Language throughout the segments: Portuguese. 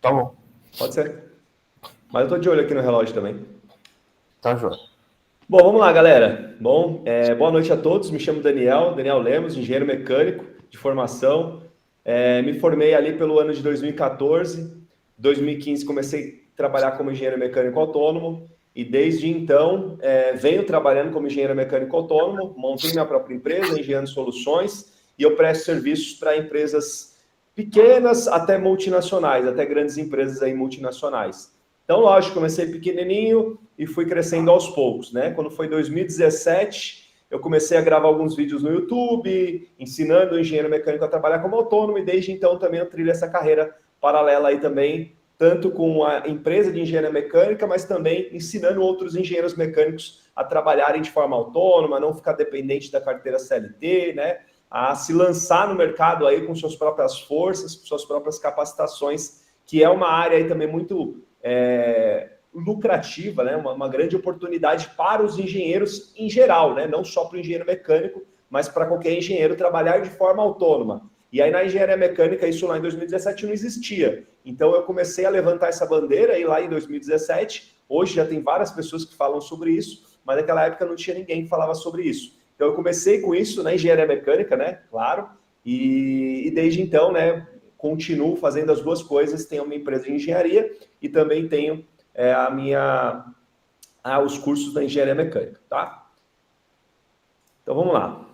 Tá bom. Pode ser. Mas eu tô de olho aqui no relógio também. Tá, joia. Bom, vamos lá, galera. Bom, boa noite a todos. Me chamo Daniel Lemos, engenheiro mecânico de formação. Me formei ali pelo ano de 2014. 2015 comecei a trabalhar como engenheiro mecânico autônomo e desde então venho trabalhando como engenheiro mecânico autônomo. Montei minha própria empresa, Engenhando Soluções, e eu presto serviços para empresas pequenas até multinacionais, até grandes empresas aí multinacionais. Então, lógico, comecei pequenininho e fui crescendo aos poucos, né? Quando foi 2017, eu comecei a gravar alguns vídeos no YouTube, ensinando o engenheiro mecânico a trabalhar como autônomo, e desde então também eu trilho essa carreira paralela aí também, tanto com a empresa de engenharia mecânica, mas também ensinando outros engenheiros mecânicos a trabalharem de forma autônoma, não ficar dependente da carteira CLT, né? A se lançar no mercado aí com suas próprias forças, com suas próprias capacitações, que é uma área aí também muito lucrativa, né? Uma grande oportunidade para os engenheiros em geral, né? Não só para o engenheiro mecânico, mas para qualquer engenheiro trabalhar de forma autônoma. E aí na engenharia mecânica, isso lá em 2017 não existia. Então eu comecei a levantar essa bandeira aí lá em 2017. Hoje já tem várias pessoas que falam sobre isso, mas naquela época não tinha ninguém que falava sobre isso. Então eu comecei com isso na engenharia mecânica, né? Claro. E desde então, né? Continuo fazendo as duas coisas. Tenho uma empresa de engenharia e também tenho os cursos da engenharia mecânica, tá? Então vamos lá.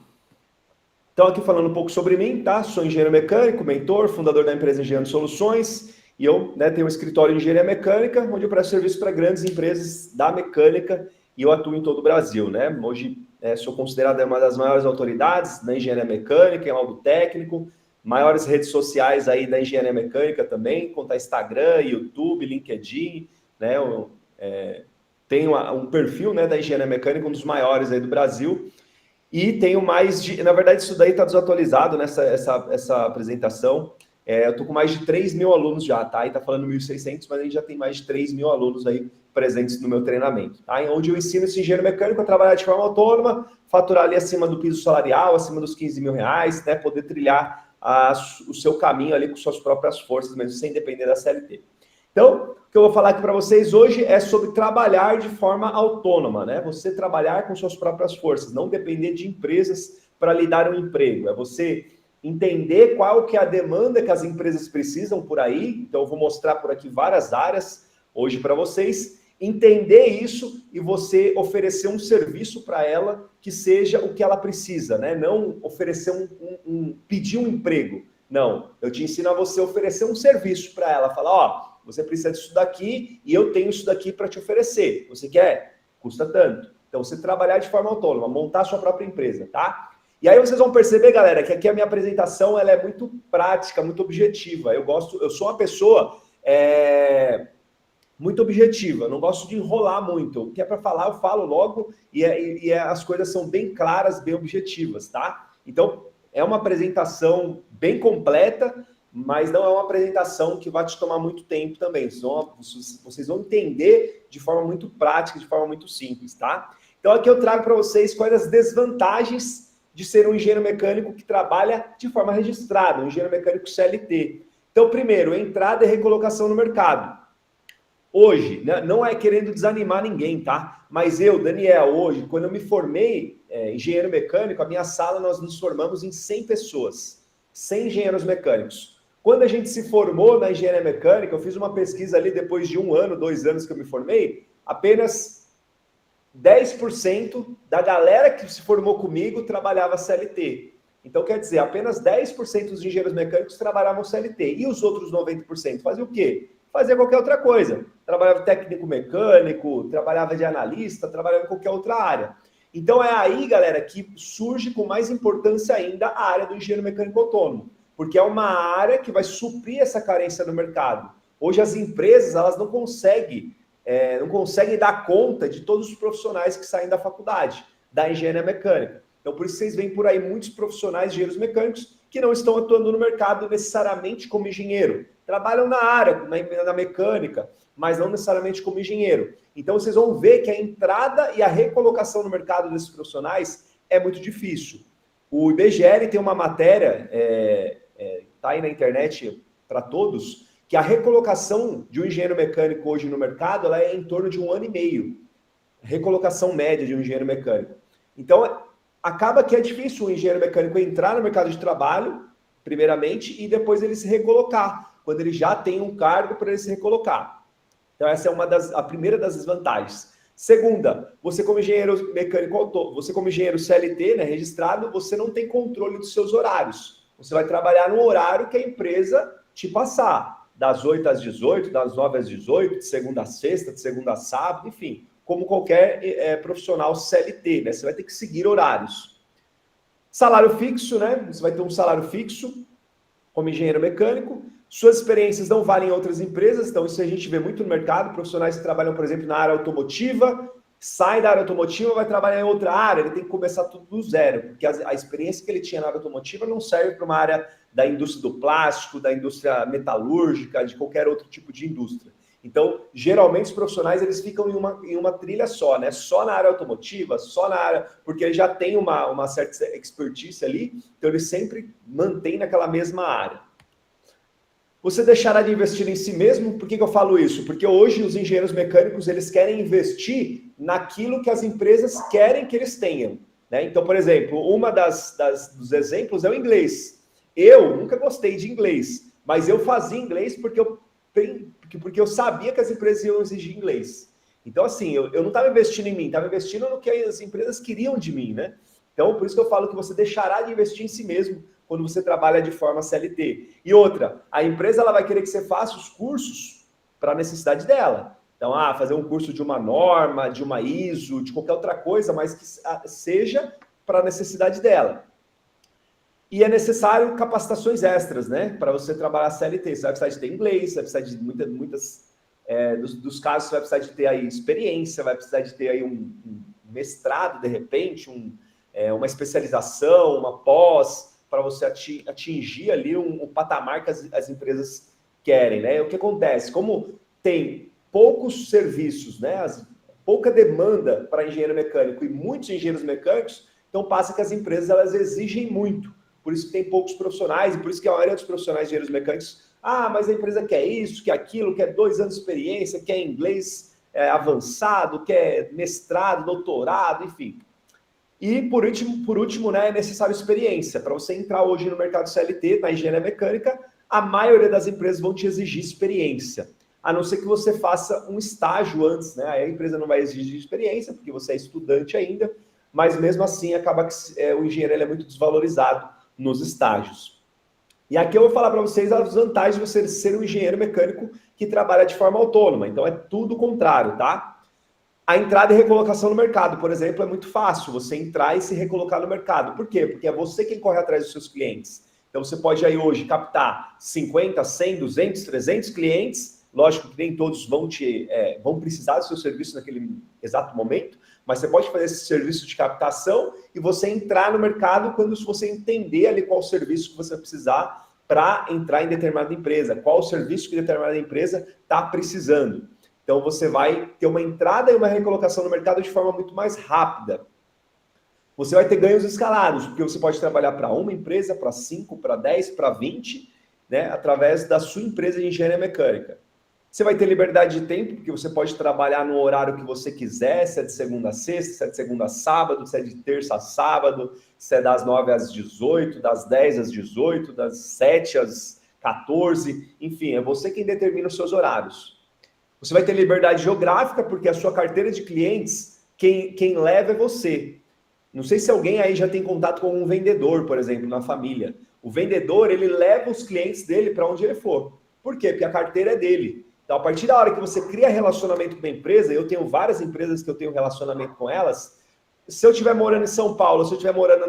Então aqui falando um pouco sobre mim, tá? Sou engenheiro mecânico, mentor, fundador da empresa Engenhando Soluções, e eu tenho um escritório de engenharia mecânica, onde eu presto serviço para grandes empresas da mecânica, e eu atuo em todo o Brasil, né? Hoje sou considerado uma das maiores autoridades da engenharia mecânica, em laudo técnico, maiores redes sociais aí da engenharia mecânica também, conta Instagram, YouTube, LinkedIn, né? Tenho um perfil, né, da engenharia mecânica, um dos maiores aí do Brasil, e tenho mais de... Na verdade, isso daí está desatualizado nessa essa apresentação. Eu estou com mais de 3 mil alunos já, tá? E está falando 1.600, mas a gente já tem mais de 3 mil alunos aí presentes no meu treinamento, tá? Onde eu ensino esse engenheiro mecânico a trabalhar de forma autônoma, faturar ali acima do piso salarial, acima dos 15 mil reais, né? Poder trilhar o seu caminho ali com suas próprias forças, mesmo sem depender da CLT. Então, o que eu vou falar aqui para vocês hoje é sobre trabalhar de forma autônoma, né? Você trabalhar com suas próprias forças, não depender de empresas para lhe dar um emprego. É você entender qual que é a demanda que as empresas precisam por aí. Então, eu vou mostrar por aqui várias áreas hoje para vocês. Entender isso e você oferecer um serviço para ela que seja o que ela precisa, né? Não oferecer pedir um emprego. Não, eu te ensino a você oferecer um serviço para ela. Falar, ó, você precisa disso daqui e eu tenho isso daqui para te oferecer. Você quer? Custa tanto. Então, você trabalhar de forma autônoma, montar a sua própria empresa, tá? E aí vocês vão perceber, galera, que aqui a minha apresentação ela é muito prática, muito objetiva. Eu sou uma pessoa muito objetiva, não gosto de enrolar muito. O que é para falar, eu falo logo e as coisas são bem claras, bem objetivas, tá? Então, é uma apresentação bem completa, mas não é uma apresentação que vai te tomar muito tempo também. Vocês vão entender de forma muito prática, de forma muito simples, tá? Então, aqui eu trago para vocês quais as desvantagens de ser um engenheiro mecânico que trabalha de forma registrada, um engenheiro mecânico CLT. Então, primeiro, entrada e recolocação no mercado. Hoje, né, não é querendo desanimar ninguém, tá? Mas eu, Daniel, hoje, quando eu me formei engenheiro mecânico, a minha sala nós nos formamos em 100 pessoas, 100 engenheiros mecânicos. Quando a gente se formou na engenharia mecânica, eu fiz uma pesquisa ali depois de 1 ano, 2 anos que eu me formei, apenas 10% da galera que se formou comigo trabalhava CLT. Então, quer dizer, apenas 10% dos engenheiros mecânicos trabalhavam CLT. E os outros 90% faziam o quê? Fazia qualquer outra coisa. Trabalhava técnico mecânico, trabalhava de analista, trabalhava em qualquer outra área. Então é aí, galera, que surge com mais importância ainda a área do engenheiro mecânico autônomo, porque é uma área que vai suprir essa carência no mercado. Hoje as empresas elas não conseguem dar conta de todos os profissionais que saem da faculdade, da engenharia mecânica. Então por isso vocês veem por aí muitos profissionais engenheiros mecânicos que não estão atuando no mercado necessariamente como engenheiro. Trabalham na área, na mecânica, mas não necessariamente como engenheiro. Então, vocês vão ver que a entrada e a recolocação no mercado desses profissionais é muito difícil. O IBGE tem uma matéria, tá aí na internet para todos, que a recolocação de um engenheiro mecânico hoje no mercado ela é em torno de 1 ano e meio. Recolocação média de um engenheiro mecânico. Então, acaba que é difícil o engenheiro mecânico entrar no mercado de trabalho, primeiramente, e depois ele se recolocar, quando ele já tem um cargo para ele se recolocar. Então, essa é a primeira das desvantagens. Segunda, você como engenheiro mecânico autônomo, você como engenheiro CLT, né, registrado, você não tem controle dos seus horários. Você vai trabalhar no horário que a empresa te passar, das 8 às 18, das 9 às 18, de segunda a sexta, de segunda a sábado, enfim, como qualquer profissional CLT, né? Você vai ter que seguir horários. Salário fixo, né? Você vai ter um salário fixo como engenheiro mecânico. Suas experiências não valem em outras empresas, então isso a gente vê muito no mercado. Profissionais que trabalham, por exemplo, na área automotiva, sai da área automotiva, vai trabalhar em outra área, ele tem que começar tudo do zero, porque a experiência que ele tinha na área automotiva não serve para uma área da indústria do plástico, da indústria metalúrgica, de qualquer outro tipo de indústria. Então, geralmente os profissionais eles ficam em uma trilha só, né? Só na área automotiva, só na área, porque ele já tem uma certa expertise ali, então ele sempre mantém naquela mesma área. Você deixará de investir em si mesmo? Por que eu falo isso? Porque hoje os engenheiros mecânicos eles querem investir naquilo que as empresas querem que eles tenham, né? Então, por exemplo, uma dos exemplos é o inglês. Eu nunca gostei de inglês, mas eu fazia inglês porque eu sabia que as empresas iam exigir inglês. Então, assim, eu não estava investindo em mim, estava investindo no que as empresas queriam de mim, né? Então, por isso que eu falo que você deixará de investir em si mesmo quando você trabalha de forma CLT. E outra, a empresa ela vai querer que você faça os cursos para a necessidade dela. Então, fazer um curso de uma norma, de uma ISO, de qualquer outra coisa, mas que seja para a necessidade dela. E é necessário capacitações extras, né? Para você trabalhar CLT. Você vai precisar de ter inglês, você vai precisar de muitas dos casos, você vai precisar de ter aí experiência, vai precisar de ter aí um mestrado, de repente, uma especialização, uma pós, para você atingir ali um patamar que as empresas querem, né? O que acontece? Como tem poucos serviços, né? Pouca demanda para engenheiro mecânico e muitos engenheiros mecânicos, então passa que as empresas elas exigem muito. Por isso que tem poucos profissionais, e por isso que a maioria dos profissionais de engenheiros mecânicos, mas a empresa quer isso, quer aquilo, quer 2 anos de experiência, quer inglês avançado, quer mestrado, doutorado, enfim. E, por último, né, é necessário experiência. Para você entrar hoje no mercado CLT, na engenharia mecânica, a maioria das empresas vão te exigir experiência. A não ser que você faça um estágio antes, né? Aí a empresa não vai exigir experiência, porque você é estudante ainda, mas mesmo assim acaba que o engenheiro ele é muito desvalorizado nos estágios. E aqui eu vou falar para vocês as vantagens de você ser um engenheiro mecânico que trabalha de forma autônoma. Então é tudo o contrário, tá? A entrada e recolocação no mercado, por exemplo, é muito fácil você entrar e se recolocar no mercado. Por quê? Porque é você quem corre atrás dos seus clientes. Então você pode aí hoje captar 50, 100, 200, 300 clientes. Lógico que nem todos vão precisar do seu serviço naquele exato momento, mas você pode fazer esse serviço de captação e você entrar no mercado quando você entender ali qual o serviço que você vai precisar para entrar em determinada empresa, qual o serviço que determinada empresa está precisando. Então você vai ter uma entrada e uma recolocação no mercado de forma muito mais rápida. Você vai ter ganhos escalados, porque você pode trabalhar para uma empresa, para 5, para 10, para 20, né, através da sua empresa de engenharia mecânica. Você vai ter liberdade de tempo, porque você pode trabalhar no horário que você quiser, se é de segunda a sexta, se é de segunda a sábado, se é de terça a sábado, se é das 9 às 18, das 10 às 18, das 7 às 14, enfim, é você quem determina os seus horários. Você vai ter liberdade geográfica, porque a sua carteira de clientes, quem leva é você. Não sei se alguém aí já tem contato com um vendedor, por exemplo, na família. O vendedor, ele leva os clientes dele para onde ele for. Por quê? Porque a carteira é dele. Então, a partir da hora que você cria relacionamento com uma empresa, eu tenho várias empresas que eu tenho relacionamento com elas, se eu estiver morando em São Paulo, se eu estiver morando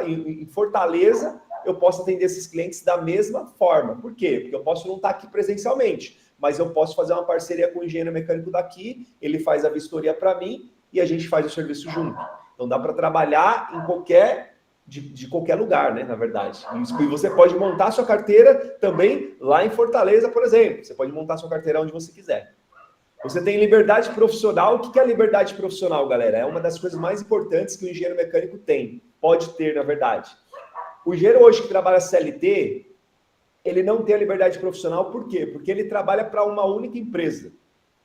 em Fortaleza, eu posso atender esses clientes da mesma forma. Por quê? Porque eu posso não estar aqui presencialmente, mas eu posso fazer uma parceria com o engenheiro mecânico daqui, ele faz a vistoria para mim e a gente faz o serviço junto. Então dá para trabalhar em de qualquer lugar, né, na verdade. E você pode montar a sua carteira também lá em Fortaleza, por exemplo. Você pode montar a sua carteira onde você quiser. Você tem liberdade profissional. O que é a liberdade profissional, galera? É uma das coisas mais importantes que o engenheiro mecânico tem. Pode ter, na verdade. O engenheiro hoje que trabalha CLT, ele não tem a liberdade profissional, por quê? Porque ele trabalha para uma única empresa.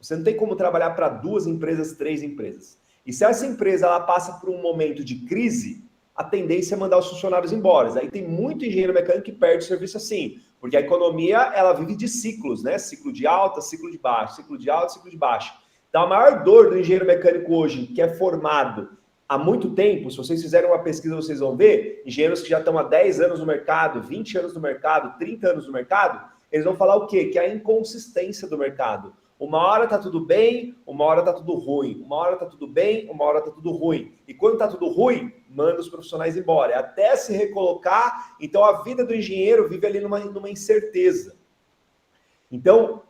Você não tem como trabalhar para 2 empresas, 3 empresas. E se essa empresa ela passa por um momento de crise, a tendência é mandar os funcionários embora. Aí tem muito engenheiro mecânico que perde o serviço assim, porque a economia ela vive de ciclos, né? Ciclo de alta, ciclo de baixo, ciclo de alta, ciclo de baixo. Então a maior dor do engenheiro mecânico hoje, que é formado há muito tempo, se vocês fizerem uma pesquisa, vocês vão ver, engenheiros que já estão há 10 anos no mercado, 20 anos no mercado, 30 anos no mercado, eles vão falar o quê? Que é a inconsistência do mercado. Uma hora tá tudo bem, uma hora tá tudo ruim. Uma hora tá tudo bem, uma hora tá tudo ruim. E quando tá tudo ruim, manda os profissionais embora. É até se recolocar. Então a vida do engenheiro vive ali numa incerteza. Então,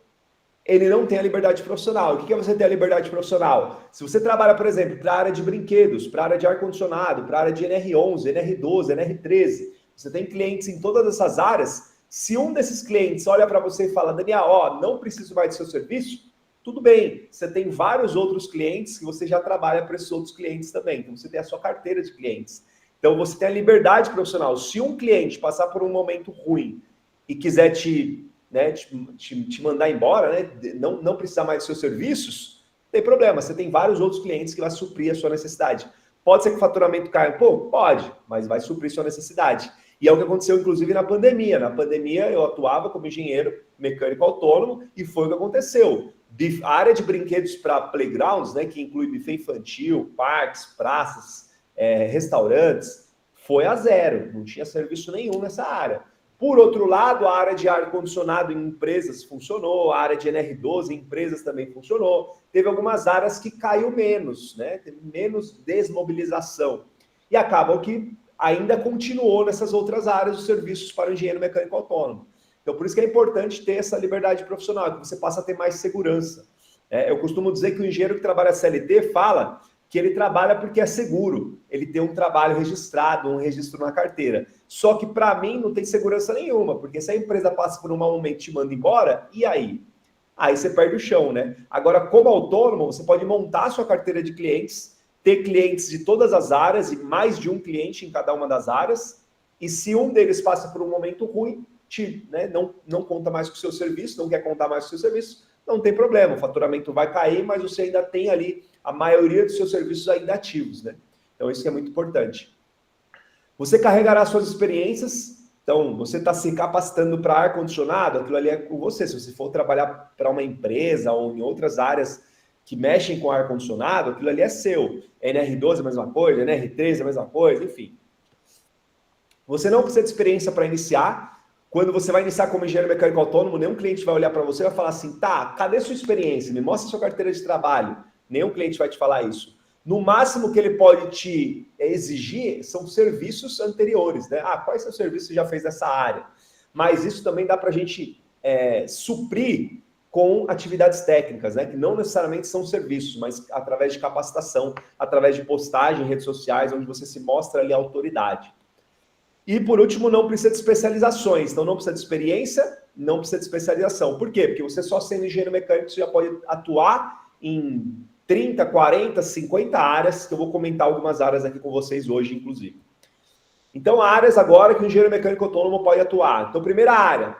ele não tem a liberdade profissional. O que é você ter a liberdade profissional? Se você trabalha, por exemplo, para a área de brinquedos, para a área de ar-condicionado, para a área de NR11, NR12, NR13, você tem clientes em todas essas áreas. Se um desses clientes olha para você e fala, Daniel, ó, não preciso mais do seu serviço, tudo bem. Você tem vários outros clientes que você já trabalha para esses outros clientes também. Então, você tem a sua carteira de clientes. Então, você tem a liberdade profissional. Se um cliente passar por um momento ruim e quiser te mandar embora, né, não precisar mais dos seus serviços, não tem problema. Você tem vários outros clientes que vai suprir a sua necessidade. Pode ser que o faturamento caia um pouco? Pode, mas vai suprir sua necessidade. E é o que aconteceu, inclusive, na pandemia. Na pandemia, eu atuava como engenheiro mecânico autônomo e foi o que aconteceu. A área de brinquedos para playgrounds, né, que inclui buffet infantil, parques, praças, restaurantes, foi a zero. Não tinha serviço nenhum nessa área. Por outro lado, a área de ar-condicionado em empresas funcionou, a área de NR12 em empresas também funcionou. Teve algumas áreas que caiu menos, né? Teve menos desmobilização. E acabam que ainda continuou nessas outras áreas os serviços para o engenheiro mecânico autônomo. Então, por isso que é importante ter essa liberdade profissional, que você passa a ter mais segurança. Eu costumo dizer que o engenheiro que trabalha CLT fala que ele trabalha porque é seguro, ele tem um trabalho registrado, um registro na carteira. Só que para mim não tem segurança nenhuma, porque se a empresa passa por um mau momento e te manda embora, e aí? Aí você perde o chão, né? Agora, como autônomo, você pode montar a sua carteira de clientes, ter clientes de todas as áreas e mais de um cliente em cada uma das áreas, e se um deles passa por um momento ruim, não conta mais com o seu serviço, não quer contar mais com o seu serviço, não tem problema, o faturamento vai cair, mas você ainda tem ali a maioria dos seus serviços ainda ativos, né? Então, isso é muito importante. Você carregará suas experiências, então, você está se capacitando para ar-condicionado, aquilo ali é com você. Se você for trabalhar para uma empresa ou em outras áreas que mexem com ar-condicionado, aquilo ali é seu. NR12 é a mesma coisa, NR13 é a mesma coisa, enfim. Você não precisa de experiência para iniciar. Quando você vai iniciar como engenheiro mecânico autônomo, nenhum cliente vai olhar para você e vai falar assim, tá, cadê sua experiência? Me mostra sua carteira de trabalho. Nenhum cliente vai te falar isso. No máximo que ele pode te exigir são serviços anteriores, né? Quais são os serviços que você já fez nessa área? Mas isso também dá para a gente suprir com atividades técnicas, né? Que não necessariamente são serviços, mas através de capacitação, através de postagem em redes sociais, onde você se mostra ali a autoridade. E, por último, não precisa de especializações. Então, não precisa de experiência, não precisa de especialização. Por quê? Porque você só sendo engenheiro mecânico, você já pode atuar em 30, 40, 50 áreas, que eu vou comentar algumas áreas aqui com vocês hoje, inclusive. Então, áreas agora que o engenheiro mecânico autônomo pode atuar. Então, primeira área,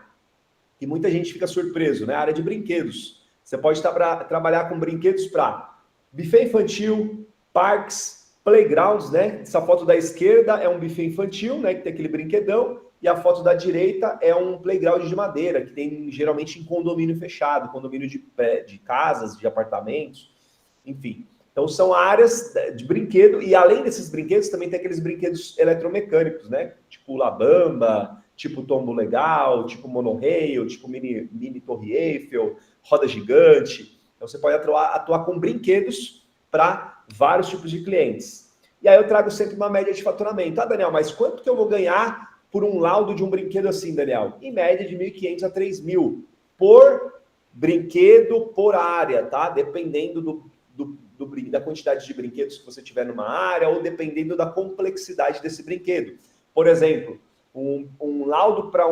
que muita gente fica surpreso, né? A área de brinquedos. Você pode trabalhar com brinquedos para buffet infantil, parques, playgrounds, né? Essa foto da esquerda é um buffet infantil, né? Que tem aquele brinquedão. E a foto da direita é um playground de madeira, que tem geralmente em condomínio fechado, condomínio de casas, de apartamentos, enfim. Então são áreas de brinquedo, e além desses brinquedos, também tem aqueles brinquedos eletromecânicos, né? Tipo Labamba, tipo Tombo Legal, tipo Monorail, tipo mini Torre Eiffel, roda gigante. Então você pode atuar com brinquedos para vários tipos de clientes. E aí eu trago sempre uma média de faturamento. Daniel, mas quanto que eu vou ganhar por um laudo de um brinquedo assim, Daniel? Em média de 1.500 a 3.000 por brinquedo por área, tá? Dependendo da quantidade de brinquedos que você tiver numa área ou dependendo da complexidade desse brinquedo. Por exemplo, um laudo para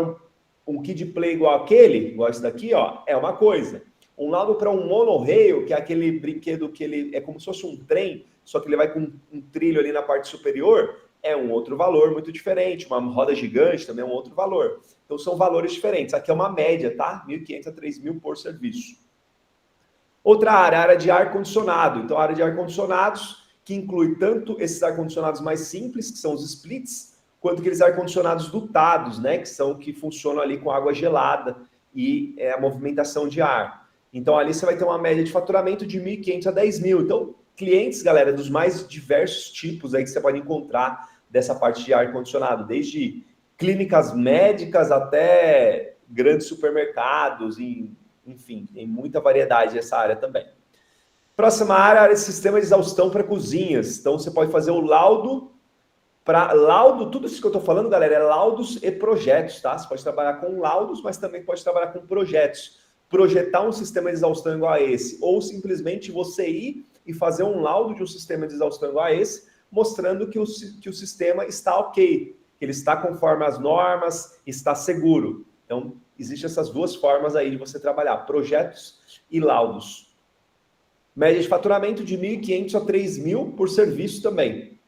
um kid play igual aquele, igual esse daqui, ó, é uma coisa. Um laudo para um monorail, que é aquele brinquedo que ele é como se fosse um trem, só que ele vai com um trilho ali na parte superior, é um outro valor muito diferente, uma roda gigante também é um outro valor. Então são valores diferentes. Aqui é uma média, tá? 1.500 a 3.000 por serviço. Outra área, a área de ar-condicionado. Então, a área de ar-condicionados, que inclui tanto esses ar-condicionados mais simples, que são os splits, quanto aqueles ar-condicionados dutados, né? Que são que funcionam ali com água gelada e a movimentação de ar. Então, ali você vai ter uma média de faturamento de 1.500 a 10.000. Então, clientes, galera, dos mais diversos tipos aí que você pode encontrar dessa parte de ar-condicionado, desde clínicas médicas até grandes supermercados, enfim, tem muita variedade nessa área também. Próxima área, área de sistema de exaustão para cozinhas. Então, você pode fazer o laudo, tudo isso que eu estou falando, galera, é laudos e projetos, tá? Você pode trabalhar com laudos, mas também pode trabalhar com projetos. Projetar um sistema de exaustão igual a esse, ou simplesmente você ir e fazer um laudo de um sistema de exaustão igual a esse, mostrando que o sistema está ok, que ele está conforme as normas, está seguro. Então, existem essas duas formas aí de você trabalhar, projetos e laudos. Média de faturamento de 1.500 a 3.000 por serviço também.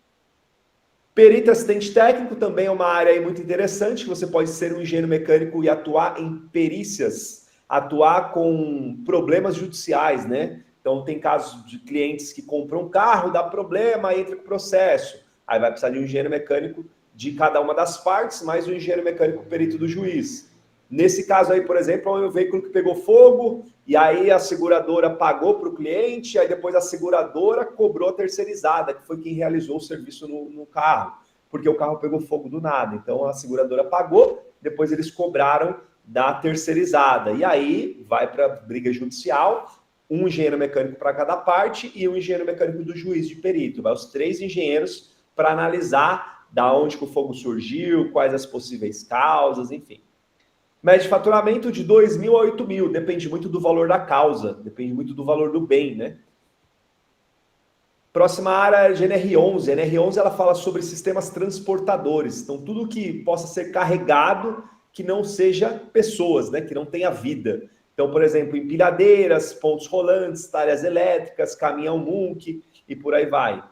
Perito assistente técnico também é uma área aí muito interessante, que você pode ser um engenheiro mecânico e atuar em perícias, atuar com problemas judiciais, né? Então, tem casos de clientes que compram um carro, dá problema, entra com processo. Aí vai precisar de um engenheiro mecânico de cada uma das partes, mais um engenheiro mecânico perito do juiz. Nesse caso aí, por exemplo, é um veículo que pegou fogo, e aí a seguradora pagou para o cliente, aí depois a seguradora cobrou a terceirizada, que foi quem realizou o serviço no carro, porque o carro pegou fogo do nada. Então a seguradora pagou, depois eles cobraram da terceirizada. E aí vai para briga judicial, um engenheiro mecânico para cada parte e um engenheiro mecânico do juiz de perito. Vai os 3 engenheiros para analisar da onde que o fogo surgiu, quais as possíveis causas, enfim. Média de faturamento de 2.000 a 8.000, depende muito do valor da causa, depende muito do valor do bem, né? Próxima área é GNR11. A GNR11 ela fala sobre sistemas transportadores. Então, tudo que possa ser carregado que não seja pessoas, né? Que não tenha vida. Então, por exemplo, empilhadeiras, pontos rolantes, talhas elétricas, caminhão MUNC e por aí vai.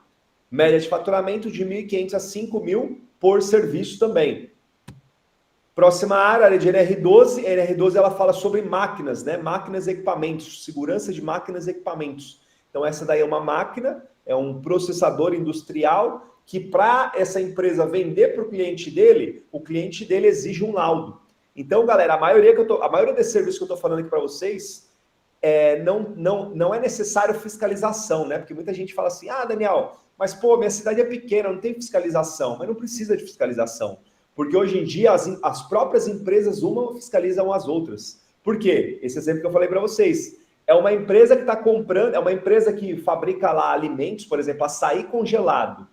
Média de faturamento de 1.500 a 5.000 por serviço também. Próxima área de NR12. A NR12 ela fala sobre máquinas, né? Máquinas e equipamentos, segurança de máquinas e equipamentos. Então, essa daí é uma máquina, é um processador industrial que, para essa empresa vender para o cliente dele exige um laudo. Então, galera, a maioria desses serviços que eu estou falando aqui para vocês, não é necessário fiscalização, né? Porque muita gente fala assim, Daniel, mas pô, minha cidade é pequena, não tem fiscalização. Mas não precisa de fiscalização. Porque hoje em dia as próprias empresas fiscalizam as outras. Por quê? Esse exemplo que eu falei para vocês. É uma empresa que está comprando, é uma empresa que fabrica lá alimentos, por exemplo, açaí congelado.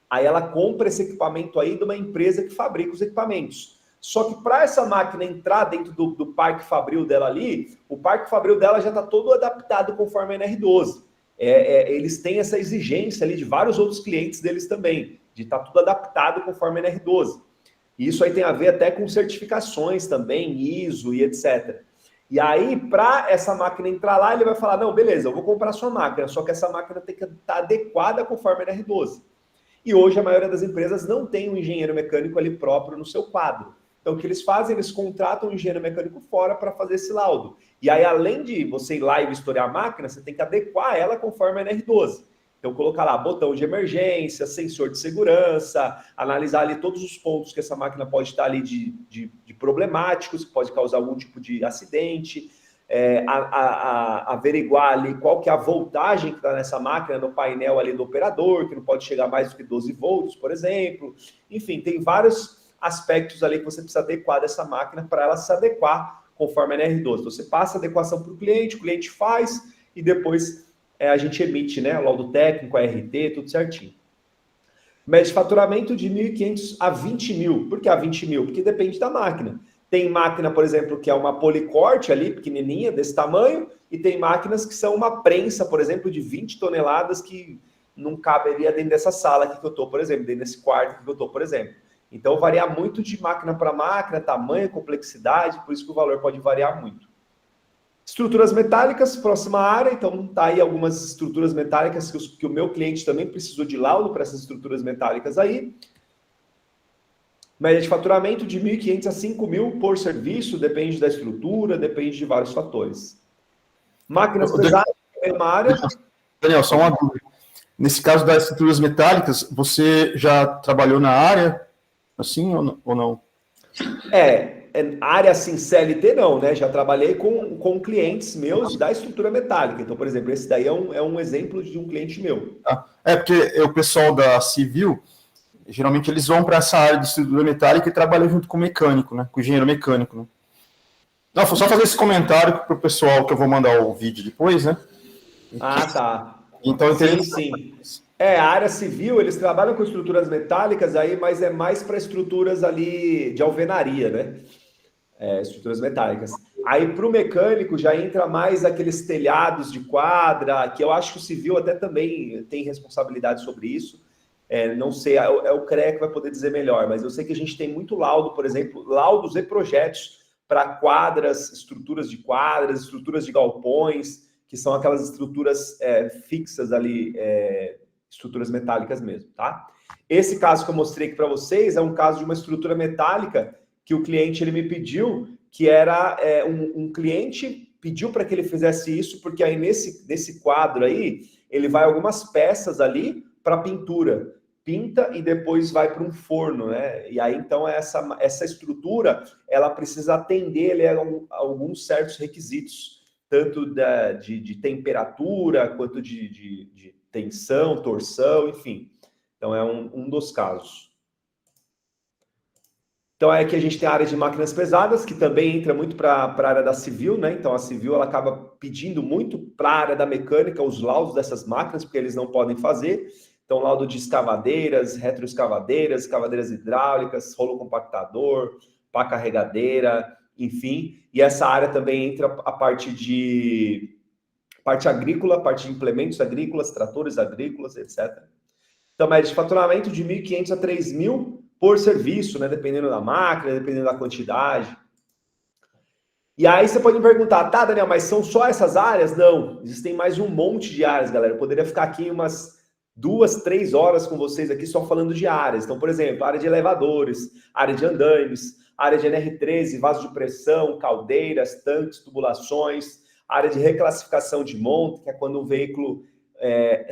Aí ela compra esse equipamento aí de uma empresa que fabrica os equipamentos. Só que para essa máquina entrar dentro do parque fabril dela ali, o parque fabril dela já está todo adaptado conforme a NR12. Eles têm essa exigência ali de vários outros clientes deles também, de estar tudo adaptado conforme a NR12. E isso aí tem a ver até com certificações também, ISO e etc. E aí, para essa máquina entrar lá, ele vai falar, não, beleza, eu vou comprar a sua máquina, só que essa máquina tem que estar adequada conforme a NR12. E hoje a maioria das empresas não tem um engenheiro mecânico ali próprio no seu quadro. Então, o que eles fazem? Eles contratam um engenheiro mecânico fora para fazer esse laudo. E aí, além de você ir lá e vistoriar a máquina, você tem que adequar ela conforme a NR12. Então, colocar lá botão de emergência, sensor de segurança, analisar ali todos os pontos que essa máquina pode estar ali de problemáticos, que pode causar algum tipo de acidente, averiguar ali qual que é a voltagem que está nessa máquina no painel ali do operador, que não pode chegar mais do que 12 volts, por exemplo. Enfim, tem vários aspectos ali que você precisa adequar dessa máquina para ela se adequar conforme a NR12. Então, você passa a adequação para o cliente faz e depois a gente emite, né, o laudo técnico, a RT, tudo certinho. Média de faturamento de 1.500 a 20.000. Por que a 20.000? Porque depende da máquina. Tem máquina, por exemplo, que é uma policorte ali, pequenininha, desse tamanho, e tem máquinas que são uma prensa, por exemplo, de 20 toneladas que não caberia dentro dessa sala aqui que eu estou, por exemplo, dentro desse quarto aqui que eu estou, por exemplo. Então, varia muito de máquina para máquina, tamanho, complexidade, por isso que o valor pode variar muito. Estruturas metálicas, próxima área. Então, tá aí algumas estruturas metálicas que o meu cliente também precisou de laudo para essas estruturas metálicas aí. Média de faturamento de 1.500 a 5.000 por serviço, depende da estrutura, depende de vários fatores. Máquinas pesadas é uma área... Daniel, só uma dúvida. Nesse caso das estruturas metálicas, você já trabalhou na área, assim, ou não? Área assim, CLT não, né? Já trabalhei com clientes meus da estrutura metálica. Então, por exemplo, esse daí é um exemplo de um cliente meu. Porque o pessoal da Civil, geralmente eles vão para essa área de estrutura metálica e trabalham junto com o mecânico, né? Com o engenheiro mecânico, né? Não, foi só fazer esse comentário para o pessoal, que eu vou mandar o vídeo depois, né? Ah, tá. Então, sim. A área civil, eles trabalham com estruturas metálicas aí, mas é mais para estruturas ali de alvenaria, né? Estruturas metálicas. Aí para o mecânico já entra mais aqueles telhados de quadra, que eu acho que o civil até também tem responsabilidade sobre isso. Não sei, é o CREA que vai poder dizer melhor, mas eu sei que a gente tem muito laudo, por exemplo, laudos e projetos para quadras, estruturas de galpões, que são aquelas estruturas fixas ali, estruturas metálicas mesmo, tá? Esse caso que eu mostrei aqui para vocês é um caso de uma estrutura metálica que o cliente ele me pediu, que era um cliente pediu para que ele fizesse isso, porque aí nesse quadro aí, ele vai algumas peças ali para pintura. Pinta e depois vai para um forno, né? E aí, então, essa estrutura, ela precisa atender a alguns certos requisitos, tanto de temperatura, quanto de tensão, torção, enfim. Então, é um dos casos. Então, aqui a gente tem a área de máquinas pesadas, que também entra muito para a área da civil, né? Então, a civil, ela acaba pedindo muito para a área da mecânica os laudos dessas máquinas, porque eles não podem fazer. Então, laudo de escavadeiras, retroescavadeiras, escavadeiras hidráulicas, rolo compactador, pá carregadeira, enfim. E essa área também entra a parte agrícola, parte de implementos agrícolas, tratores agrícolas, etc. Então, média de faturamento de 1.500 a 3.000 por serviço, né? Dependendo da máquina, dependendo da quantidade. E aí você pode me perguntar, tá, Daniel, mas são só essas áreas? Não, existem mais um monte de áreas, galera. Eu poderia ficar aqui umas 2, 3 horas com vocês aqui só falando de áreas. Então, por exemplo, área de elevadores, área de andaimes, área de NR13, vaso de pressão, caldeiras, tanques, tubulações, área de reclassificação de monta, que é quando um veículo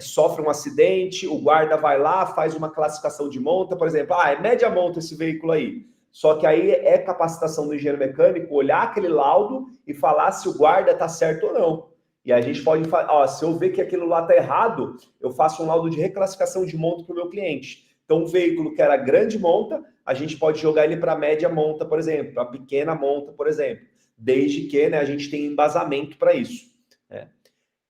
sofre um acidente, o guarda vai lá, faz uma classificação de monta, por exemplo, é média monta esse veículo aí. Só que aí é capacitação do engenheiro mecânico olhar aquele laudo e falar se o guarda está certo ou não. E a gente pode falar, se eu ver que aquilo lá está errado, eu faço um laudo de reclassificação de monta para o meu cliente. Então, um veículo que era grande monta, a gente pode jogar ele para média monta, por exemplo, para pequena monta, por exemplo, desde que, né, a gente tenha embasamento para isso.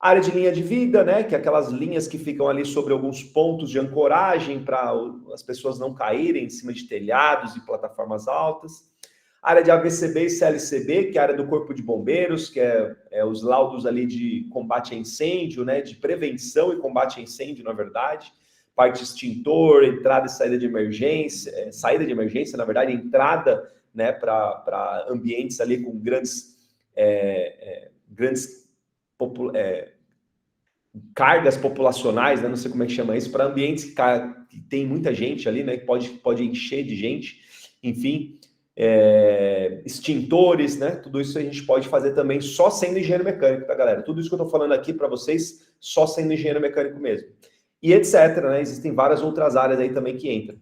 Área de linha de vida, né, que é aquelas linhas que ficam ali sobre alguns pontos de ancoragem para as pessoas não caírem em cima de telhados e plataformas altas. Área de AVCB e CLCB, que é a área do Corpo de Bombeiros, que é os laudos ali de combate a incêndio, né, de prevenção e combate a incêndio, na verdade. Parte de extintor, entrada e saída de emergência, na verdade, entrada, né, para ambientes ali com grandes cargas populacionais, né? Não sei como é que chama isso, para ambientes que tem muita gente ali, né? Que pode encher de gente, enfim, extintores, né? Tudo isso a gente pode fazer também só sendo engenheiro mecânico, tá, galera? Tudo isso que eu tô falando aqui para vocês, só sendo engenheiro mecânico mesmo. E etc, né? Existem várias outras áreas aí também que entram.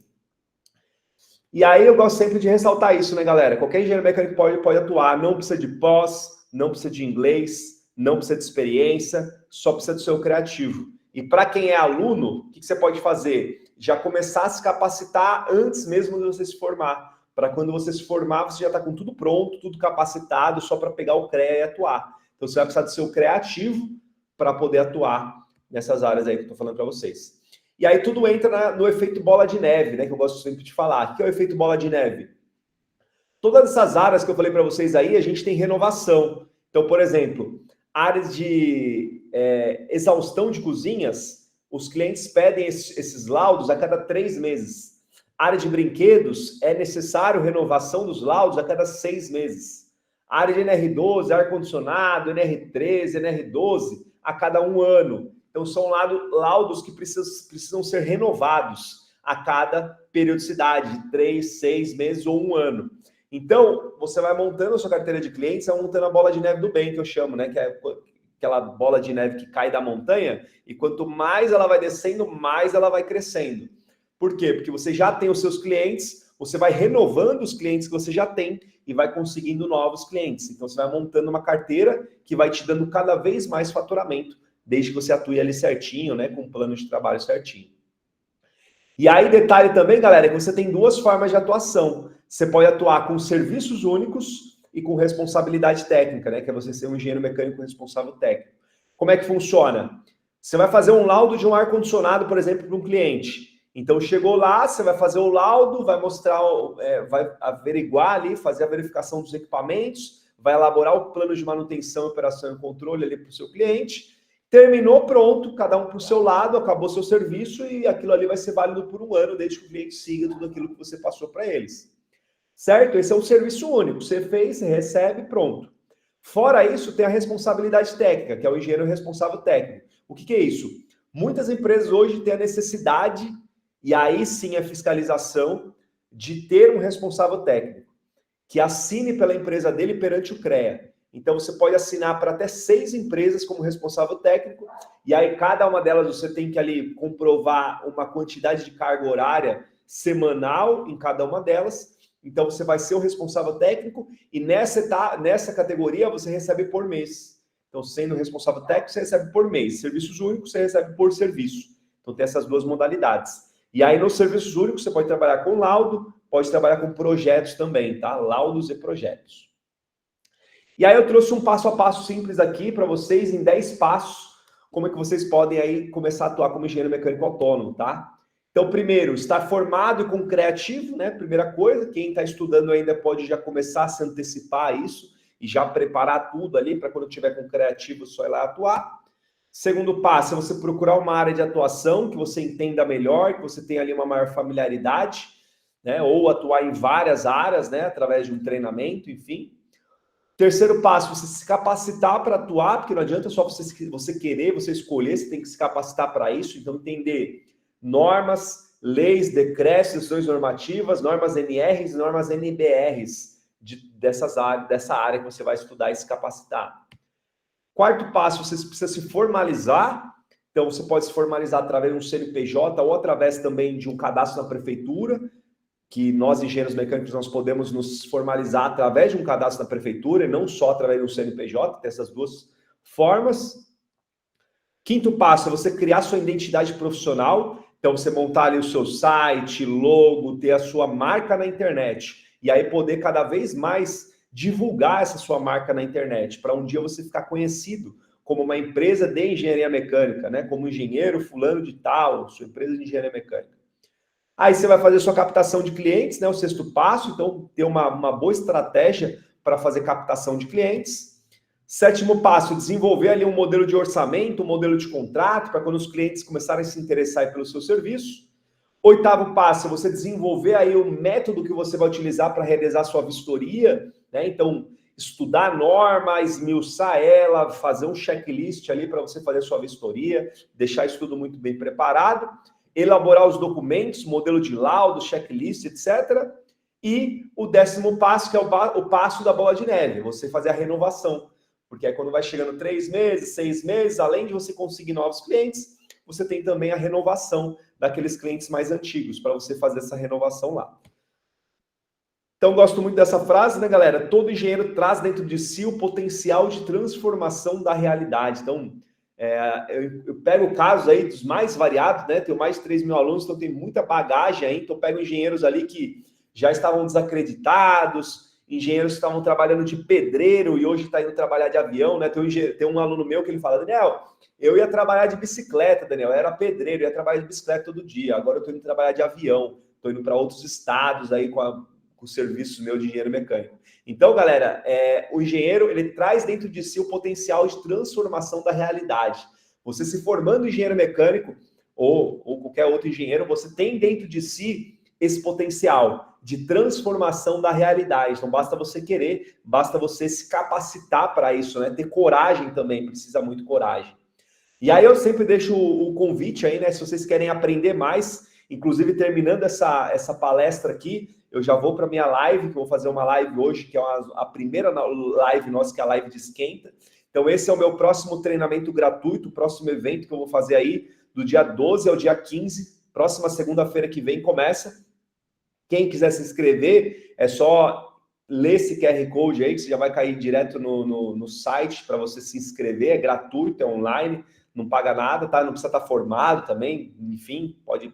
E aí eu gosto sempre de ressaltar isso, né, galera? Qualquer engenheiro mecânico pode atuar, não precisa de pós, não precisa de inglês, não precisa de experiência, só precisa do seu criativo. E para quem é aluno, o que você pode fazer? Já começar a se capacitar antes mesmo de você se formar. Para quando você se formar, você já está com tudo pronto, tudo capacitado, só para pegar o CREA e atuar. Então você vai precisar do seu criativo para poder atuar nessas áreas aí que eu estou falando para vocês. E aí tudo entra no efeito bola de neve, né? Que eu gosto sempre de falar. O que é o efeito bola de neve? Todas essas áreas que eu falei para vocês aí, a gente tem renovação. Então, por exemplo, áreas de exaustão de cozinhas, os clientes pedem esses laudos a cada 3 meses. Área de brinquedos, é necessário renovação dos laudos a cada 6 meses. Área de NR12, ar-condicionado, NR13, NR12, a cada 1 ano. Então, são laudos que precisam ser renovados a cada periodicidade, de 3, 6 meses ou 1 ano. Então, você vai montando a sua carteira de clientes, vai montando a bola de neve do bem, que eu chamo, né? Que é aquela bola de neve que cai da montanha, e quanto mais ela vai descendo, mais ela vai crescendo. Por quê? Porque você já tem os seus clientes, você vai renovando os clientes que você já tem e vai conseguindo novos clientes. Então, você vai montando uma carteira que vai te dando cada vez mais faturamento, desde que você atue ali certinho, né? Com um plano de trabalho certinho. E aí, detalhe também, galera, é que você tem 2 formas de atuação. Você pode atuar com serviços únicos e com responsabilidade técnica, né? Que é você ser um engenheiro mecânico responsável técnico. Como é que funciona? Você vai fazer um laudo de um ar-condicionado, por exemplo, para um cliente. Então, chegou lá, você vai fazer o laudo, vai mostrar, vai averiguar ali, fazer a verificação dos equipamentos, vai elaborar o plano de manutenção, operação e controle ali para o seu cliente. Terminou, pronto, cada um para o seu lado, acabou seu serviço e aquilo ali vai ser válido por 1 ano, desde que o cliente siga tudo aquilo que você passou para eles. Certo? Esse é um serviço único. Você fez, você recebe, pronto. Fora isso, tem a responsabilidade técnica, que é o engenheiro responsável técnico. O que é isso? Muitas empresas hoje têm a necessidade, e aí sim a fiscalização, de ter um responsável técnico, que assine pela empresa dele perante o CREA. Então, você pode assinar para até 6 empresas como responsável técnico, e aí cada uma delas você tem que ali comprovar uma quantidade de carga horária semanal em cada uma delas. Então, você vai ser o responsável técnico e nessa categoria você recebe por mês. Então, sendo responsável técnico, você recebe por mês. Serviços únicos, você recebe por serviço. Então, tem essas 2 modalidades. E aí, nos serviços únicos, você pode trabalhar com laudo, pode trabalhar com projetos também, tá? Laudos e projetos. E aí eu trouxe um passo a passo simples aqui para vocês, em 10 passos, como é que vocês podem aí começar a atuar como engenheiro mecânico autônomo, tá? Então, primeiro, estar formado e com criativo, né? Primeira coisa, quem está estudando ainda pode já começar a se antecipar a isso e já preparar tudo ali para quando tiver com criativo só ir lá atuar. Segundo passo é você procurar uma área de atuação que você entenda melhor, que você tenha ali uma maior familiaridade, né? Ou atuar em várias áreas, né? Através de um treinamento, enfim. Terceiro passo, você se capacitar para atuar, porque não adianta só você querer, você escolher, você tem que se capacitar para isso. Então, entender normas, leis, decretos, decisões normativas, normas NRs, normas NBRs dessa área que você vai estudar e se capacitar. Quarto passo, você precisa se formalizar. Então, você pode se formalizar através de um CNPJ ou através também de um cadastro na prefeitura, que nós, engenheiros mecânicos, nós podemos nos formalizar através de um cadastro na prefeitura e não só através de um CNPJ, tem essas 2 formas. Quinto passo é você criar sua identidade profissional, então você montar ali o seu site, logo, ter a sua marca na internet, e aí poder cada vez mais divulgar essa sua marca na internet, para um dia você ficar conhecido como uma empresa de engenharia mecânica, né? Como engenheiro fulano de tal, sua empresa de engenharia mecânica. Aí você vai fazer sua captação de clientes, né? O 6º passo, então ter uma boa estratégia para fazer captação de clientes. 7º passo, desenvolver ali um modelo de orçamento, um modelo de contrato, para quando os clientes começarem a se interessar pelo seu serviço. 8º passo, você desenvolver aí o método que você vai utilizar para realizar sua vistoria, né? Então, estudar a norma, esmiuçar ela, fazer um checklist ali para você fazer sua vistoria, deixar isso tudo muito bem preparado. Elaborar os documentos, modelo de laudo, checklist, etc. E o 10º passo, que é o passo da bola de neve, você fazer a renovação. Porque aí quando vai chegando 3 meses, 6 meses, além de você conseguir novos clientes, você tem também a renovação daqueles clientes mais antigos, para você fazer essa renovação lá. Então, gosto muito dessa frase, né, galera? Todo engenheiro traz dentro de si o potencial de transformação da realidade. Então, eu pego casos aí dos mais variados, né? Tenho mais de 3 mil alunos, então tem muita bagagem aí. Então, pego engenheiros ali que já estavam desacreditados, engenheiros que estavam trabalhando de pedreiro e hoje está indo trabalhar de avião, né? Tem um aluno meu que ele fala, Daniel, eu ia trabalhar de bicicleta, Daniel, eu era pedreiro, eu ia trabalhar de bicicleta todo dia, agora eu estou indo trabalhar de avião, estou indo para outros estados aí com o serviço meu de engenheiro mecânico. Então, galera, o engenheiro, ele traz dentro de si o potencial de transformação da realidade. Você se formando engenheiro mecânico ou qualquer outro engenheiro, você tem dentro de si esse potencial de transformação da realidade. Então, basta você querer, basta você se capacitar para isso, né? Ter coragem também, precisa muito coragem. E aí eu sempre deixo o convite aí, né? Se vocês querem aprender mais, Inclusive, terminando essa palestra aqui, eu já vou para minha live, que eu vou fazer uma live hoje, que é a primeira live nossa, que é a live de esquenta. Então, esse é o meu próximo treinamento gratuito, o próximo evento que eu vou fazer aí, do dia 12 ao dia 15, próxima segunda-feira que vem começa. Quem quiser se inscrever, é só ler esse QR Code aí, que você já vai cair direto no site para você se inscrever, é gratuito, é online, não paga nada, tá? Não precisa estar formado também, enfim, pode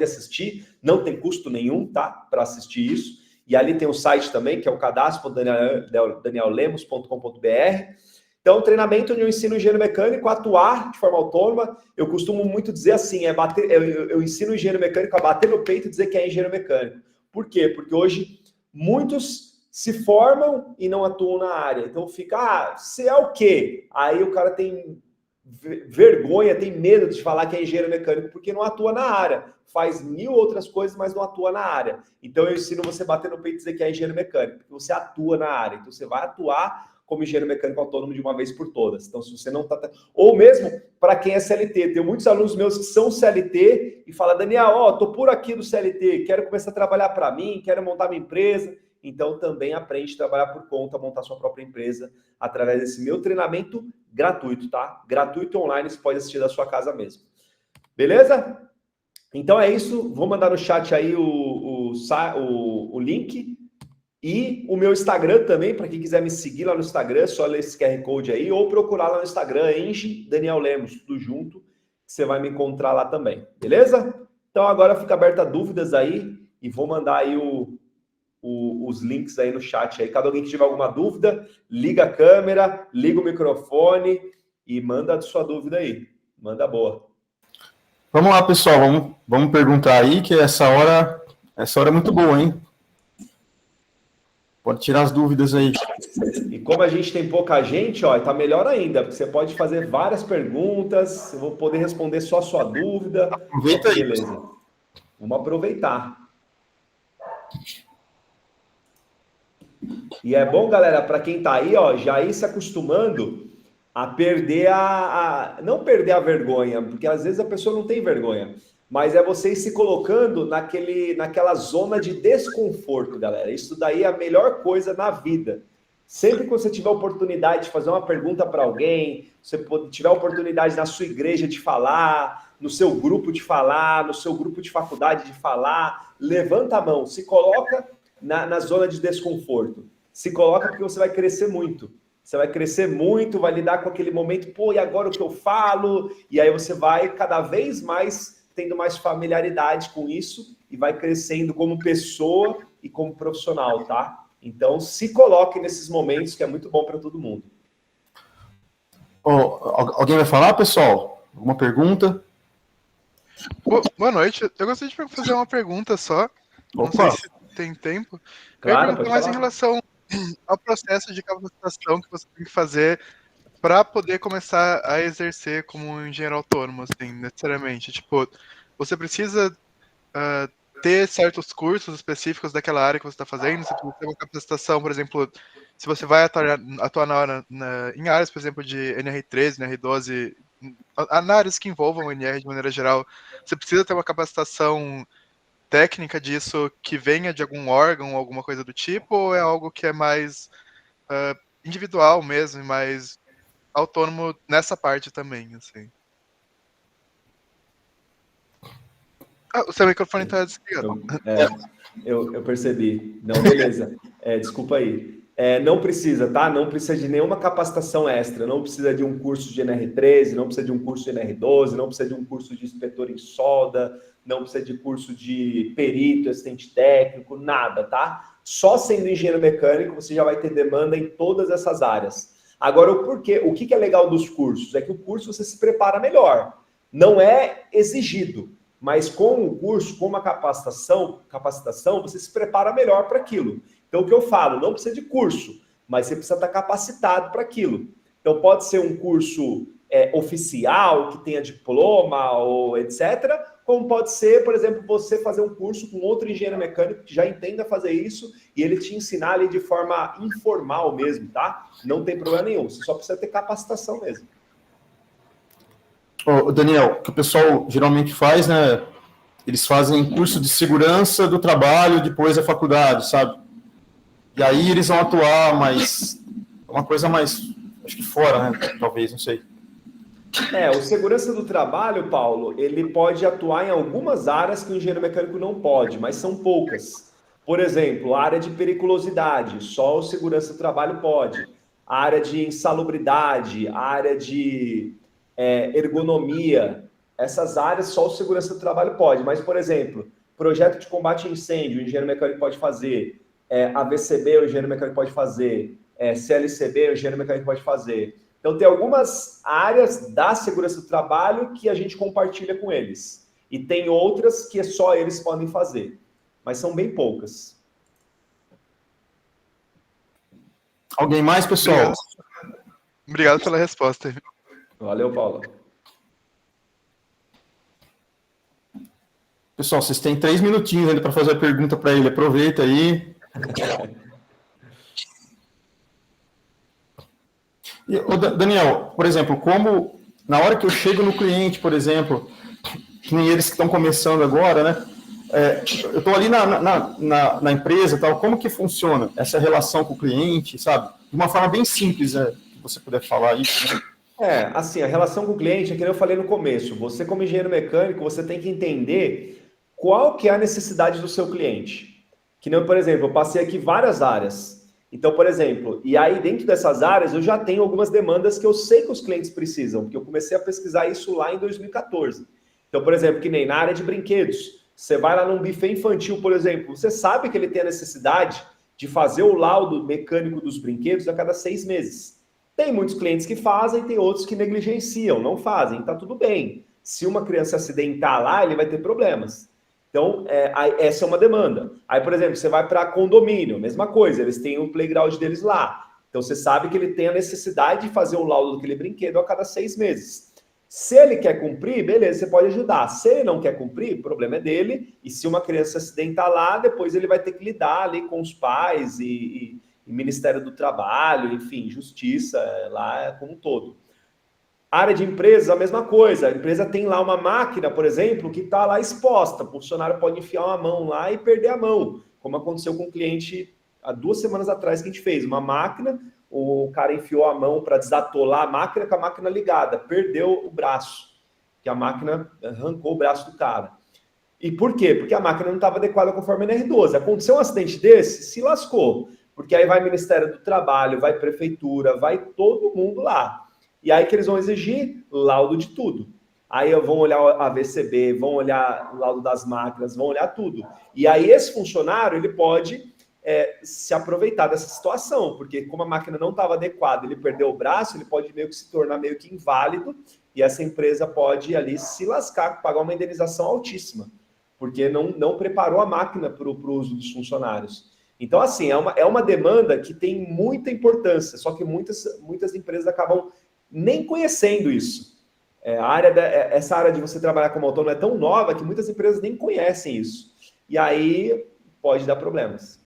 assistir, não tem custo nenhum, tá? Para assistir isso. E ali tem o site também, que é o cadastro.daniellemos.com.br. Então, treinamento onde eu ensino engenheiro mecânico a atuar de forma autônoma. Eu costumo muito dizer assim, eu ensino o engenheiro mecânico a bater no peito e dizer que é engenheiro mecânico. Por quê? Porque hoje muitos se formam e não atuam na área. Então fica, você é o quê? Aí o cara tem vergonha, tem medo de falar que é engenheiro mecânico, porque não atua na área. Faz 1000 outras coisas, mas não atua na área. Então eu ensino você a bater no peito e dizer que é engenheiro mecânico, porque você atua na área. Então você vai atuar como engenheiro mecânico autônomo de uma vez por todas. Então, se você não está... Ou mesmo para quem é CLT. Tem muitos alunos meus que são CLT e falam, Daniel, tô por aqui do CLT, quero começar a trabalhar para mim, quero montar minha empresa. Então, também aprende a trabalhar por conta, montar sua própria empresa através desse meu treinamento gratuito, tá? Gratuito online, você pode assistir da sua casa mesmo. Beleza? Então é isso. Vou mandar no chat aí o link. E o meu Instagram também, para quem quiser me seguir lá no Instagram, é só ler esse QR Code aí, ou procurar lá no Instagram, Enge Daniel Lemos, tudo junto, que você vai me encontrar lá também, beleza? Então agora fica aberta dúvidas aí, e vou mandar aí os links aí no chat aí. Cada alguém que tiver alguma dúvida, liga a câmera, liga o microfone e manda a sua dúvida aí. Manda boa. Vamos lá, pessoal, vamos perguntar aí, que essa hora é muito boa, hein? Pode tirar as dúvidas aí. E como a gente tem pouca gente, ó, tá melhor ainda, porque você pode fazer várias perguntas, eu vou poder responder só a sua dúvida. Aproveita aí. Beleza. Vamos aproveitar. E é bom, galera, para quem tá aí, ó, já ir se acostumando a perder não perder a vergonha, porque às vezes a pessoa não tem vergonha, mas é você ir se colocando naquela zona de desconforto, galera. Isso daí é a melhor coisa na vida. Sempre que você tiver oportunidade de fazer uma pergunta para alguém, você tiver oportunidade na sua igreja de falar, no seu grupo de falar, no seu grupo de faculdade de falar, levanta a mão, se coloca na zona de desconforto. Se coloca porque você vai crescer muito. Você vai crescer muito, vai lidar com aquele momento, pô, e agora o que eu falo? E aí você vai cada vez mais tendo mais familiaridade com isso e vai crescendo como pessoa e como profissional, tá? Então, se coloque nesses momentos que é muito bom para todo mundo. Alguém vai falar, pessoal? Alguma pergunta? Boa noite. Eu gostaria de fazer uma pergunta só. Não sei se tem tempo. Claro, eu pergunto mais em relação ao processo de capacitação que você tem que fazer para poder começar a exercer como engenheiro autônomo, assim, necessariamente. Tipo, você precisa ter certos cursos específicos daquela área que você está fazendo, você precisa ter uma capacitação, por exemplo, se você vai atuar em áreas, por exemplo, de NR13, NR12, na áreas que envolvam o NR de maneira geral, você precisa ter uma capacitação técnica disso que venha de algum órgão, alguma coisa do tipo, ou é algo que é mais individual mesmo, e mais autônomo nessa parte também, assim? O seu microfone está desligado. Eu percebi. Não, beleza. Desculpa aí. Não precisa, tá? Não precisa de nenhuma capacitação extra. Não precisa de um curso de NR13, não precisa de um curso de NR12, não precisa de um curso de inspetor em solda, não precisa de curso de perito, assistente técnico, nada, tá? Só sendo engenheiro mecânico, você já vai ter demanda em todas essas áreas. Agora, o porquê? O que é legal dos cursos? É que o curso você se prepara melhor. Não é exigido, mas com o curso, com uma capacitação, você se prepara melhor para aquilo. Então, o que eu falo, não precisa de curso, mas você precisa estar capacitado para aquilo. Então, pode ser um curso oficial, que tenha diploma, ou etc., como pode ser, por exemplo, você fazer um curso com outro engenheiro mecânico que já entenda fazer isso e ele te ensinar ali de forma informal mesmo, tá? Não tem problema nenhum, você só precisa ter capacitação mesmo. Daniel, o que o pessoal geralmente faz, né? eles fazem curso de segurança do trabalho depois da faculdade, sabe? E aí eles vão atuar, mas uma coisa mais, acho que fora, né? Talvez, não sei. O segurança do trabalho, Paulo, ele pode atuar em algumas áreas que o engenheiro mecânico não pode, mas são poucas. Por exemplo, a área de periculosidade, só o segurança do trabalho pode. A área de insalubridade, a área de ergonomia, essas áreas só o segurança do trabalho pode. Mas, por exemplo, projeto de combate a incêndio, o engenheiro mecânico pode fazer. AVCB, o engenheiro mecânico pode fazer. CLCB, o engenheiro mecânico pode fazer. Então, tem algumas áreas da segurança do trabalho que a gente compartilha com eles. E tem outras que só eles podem fazer. Mas são bem poucas. Alguém mais, pessoal? Obrigado pela resposta. Valeu, Paulo. Pessoal, vocês têm 3 minutinhos ainda para fazer a pergunta para ele. Aproveita aí. E, Daniel, por exemplo, como na hora que eu chego no cliente, por exemplo, que nem eles que estão começando agora, né? Eu estou ali na empresa, tal, como que funciona essa relação com o cliente, sabe? De uma forma bem simples, se você puder falar isso. Né? Assim, a relação com o cliente é que eu falei no começo. Você, como engenheiro mecânico, você tem que entender qual que é a necessidade do seu cliente. Que nem, por exemplo, eu passei aqui várias áreas. Então, por exemplo, e aí dentro dessas áreas eu já tenho algumas demandas que eu sei que os clientes precisam, porque eu comecei a pesquisar isso lá em 2014. Então, por exemplo, que nem na área de brinquedos, você vai lá num buffet infantil, por exemplo, você sabe que ele tem a necessidade de fazer o laudo mecânico dos brinquedos a cada 6 meses. Tem muitos clientes que fazem, tem outros que negligenciam, não fazem, tá tudo bem. Se uma criança acidentar lá, ele vai ter problemas. Então, essa é uma demanda. Aí, por exemplo, você vai para condomínio, mesma coisa, eles têm o playground deles lá. Então, você sabe que ele tem a necessidade de fazer o laudo daquele brinquedo a cada 6 meses. Se ele quer cumprir, beleza, você pode ajudar. Se ele não quer cumprir, o problema é dele. E se uma criança acidentar lá, depois ele vai ter que lidar ali com os pais e Ministério do Trabalho, enfim, justiça lá como um todo. Área de empresas, a mesma coisa. A empresa tem lá uma máquina, por exemplo, que está lá exposta. O funcionário pode enfiar uma mão lá e perder a mão, como aconteceu com um cliente há 2 semanas atrás que a gente fez. Uma máquina, o cara enfiou a mão para desatolar a máquina com a máquina ligada, perdeu o braço, que a máquina arrancou o braço do cara. E por quê? Porque a máquina não estava adequada conforme a NR12. Aconteceu um acidente desse, se lascou. Porque aí vai Ministério do Trabalho, vai Prefeitura, vai todo mundo lá. E aí que eles vão exigir laudo de tudo. Aí vão olhar a VCB, vão olhar o laudo das máquinas, vão olhar tudo. E aí esse funcionário, ele pode se aproveitar dessa situação, porque como a máquina não estava adequada, ele perdeu o braço, ele pode meio que se tornar meio que inválido, e essa empresa pode ali se lascar, pagar uma indenização altíssima, porque não preparou a máquina para o uso dos funcionários. Então, assim, é uma demanda que tem muita importância, só que muitas empresas acabam nem conhecendo isso. Essa área de você trabalhar como autônomo é tão nova que muitas empresas nem conhecem isso. E aí pode dar problemas.